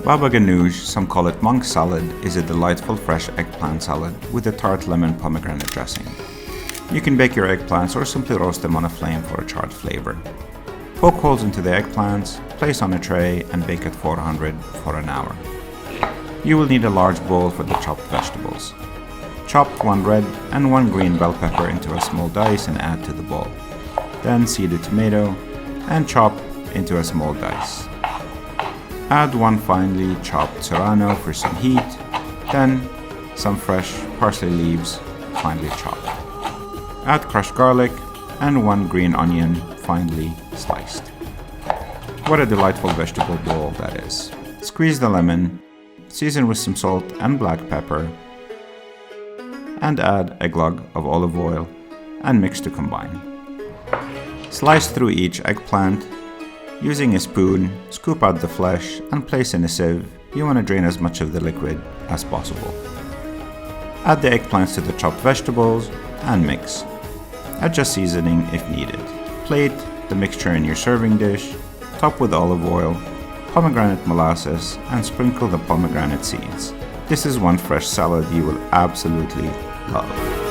Baba Ghanoush, some call it monk salad, is a delightful fresh eggplant salad with a tart lemon pomegranate dressing. You can bake your eggplants or simply roast them on a flame for a charred flavor. Poke holes into the eggplants, place on a tray and bake at 400 for an hour. You will need a large bowl for the chopped vegetables. Chop 1 red and 1 green bell pepper into a small dice and add to the bowl. Then seed a tomato and chop into a small dice. Add 1 finely chopped serrano for some heat, then some fresh parsley leaves finely chopped. Add crushed garlic and 1 green onion finely sliced. What a delightful vegetable bowl that is. Squeeze the lemon, season with some salt and black pepper, and add a glug of olive oil and mix to combine. Slice through each eggplant. Using a spoon, scoop out the flesh and place in a sieve. You want to drain as much of the liquid as possible. Add the eggplants to the chopped vegetables and mix. Adjust seasoning if needed. Plate the mixture in your serving dish, top with olive oil, pomegranate molasses, and sprinkle the pomegranate seeds. This is one fresh salad you will absolutely love.